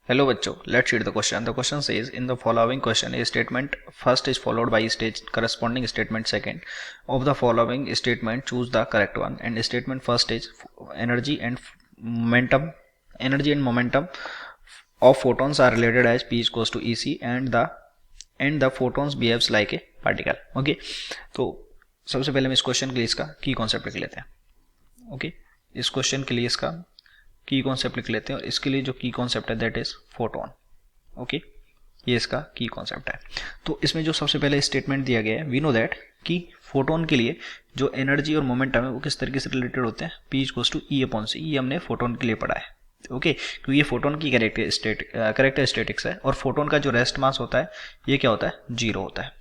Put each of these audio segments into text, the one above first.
Hello बच्चों, let's read the question. The question says in the following question a statement first is followed by stage corresponding statement second. Of the following statement choose the correct one. And statement first is energy and momentum of photons are related as P is equals to EC and the photons behaves like a particle. Okay, तो सबसे पहले हम इस question के लिए इसका की concept लिख लेते हैं. ओके, इस क्वेश्चन के लिए इसका की कॉन्सेप्ट लिख लेते हैं और इसके लिए जो की कॉन्सेप्ट है दैट इज फोटोन. ओके, ये इसका की कॉन्सेप्ट है. तो इसमें जो सबसे पहले स्टेटमेंट दिया गया है, वी नो दैट कि फोटोन के लिए जो एनर्जी और मोमेंटम है वो किस तरीके से रिलेटेड होते हैं, P equals to E upon C. ये हमने फोटोन के लिए पढ़ा है. ओके, क्योंकि ये फोटोन की कैरेक्टरिस्टिक्स है और फोटोन का जो रेस्ट मास होता है ये क्या होता है, जीरो होता है.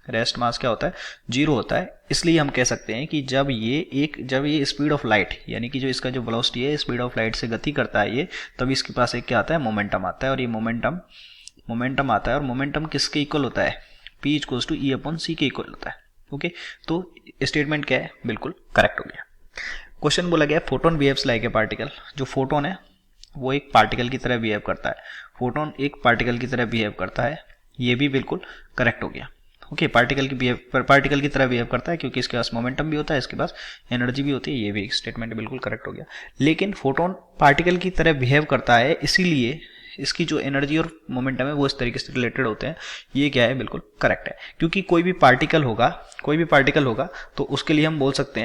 रेस्ट मास क्या होता है, जीरो होता है. इसलिए हम कह सकते हैं कि जब ये स्पीड ऑफ लाइट यानी कि जो इसका जो वेलोसिटी है स्पीड ऑफ लाइट से गति करता है ये, तभी इसके पास एक क्या आता है, मोमेंटम आता है. और ये मोमेंटम आता है और मोमेंटम किसके इक्वल होता है, P equals to E upon C के इक्वल होता है. ओके, तो स्टेटमेंट क्या है, बिल्कुल करेक्ट हो गया. क्वेश्चन बोला गया photon behaves like a particle. जो फोटोन है वो एक पार्टिकल की तरह बिहेव करता है. फोटोन एक पार्टिकल की तरह बिहेव करता है, ये भी बिल्कुल करेक्ट हो गया. ओके, पार्टिकल की तरह बिहेव करता है क्योंकि इसके पास मोमेंटम भी होता है, इसके पास एनर्जी भी होती है. ये भी स्टेटमेंट बिल्कुल करेक्ट हो गया. लेकिन फोटोन पार्टिकल की तरह बिहेव करता है इसीलिए इसकी जो एनर्जी और मोमेंटम है वो इस तरीके से रिलेटेड होते हैं. ये क्या है, बिल्कुल करेक्ट है. क्योंकि कोई भी पार्टिकल होगा तो उसके लिए हम बोल सकते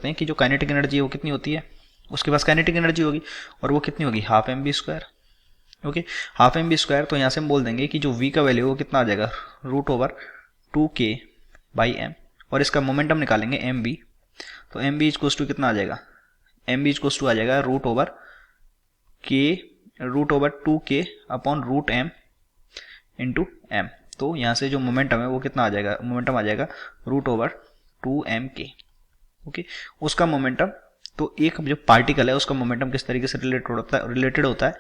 हैं कि जो काइनेटिक एनर्जी है वो कितनी होती है, उसके पास काइनेटिक एनर्जी होगी और वो कितनी होगी, half M B square. Okay, half M B square. तो यहाँ से हम बोल देंगे कि जो v का वैल्यू वो कितना आ जाएगा, √2k बाई एम. और इसका मोमेंटम निकालेंगे एम बी. तो एम बी इक्वल्स टू कितना आ जाएगा, एम बी इक्वल्स टू आ जाएगा √2k upon √m into M. तो यहाँ से जो मोमेंटम है वो कितना आ जाएगा, मोमेंटम आ जाएगा √2mk. ओके, उसका मोमेंटम, तो एक जो पार्टिकल है उसका मोमेंटम किस तरीके से रिलेटेड होता है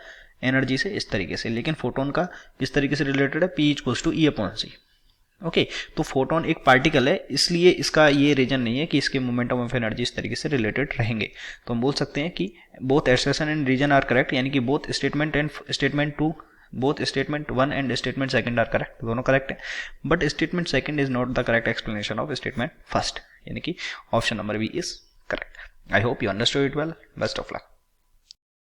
एनर्जी से, इस तरीके से. लेकिन फोटोन का किस तरीके से रिलेटेड है, P equals to E upon C. Okay, तो फोटोन एक पार्टिकल है इसलिए इसका ये रीजन नहीं है कि इसके मोमेंटम ऑफ एनर्जी इस तरीके से रिलेटेड रहेंगे. तो हम बोल सकते हैं कि both expression and reason are correct, यानी कि both statement one and statement second are correct, दोनों करेक्ट है. But statement second is not the correct explanation of statement first, यानी कि option number B is correct. I hope you understood it well. Best of luck.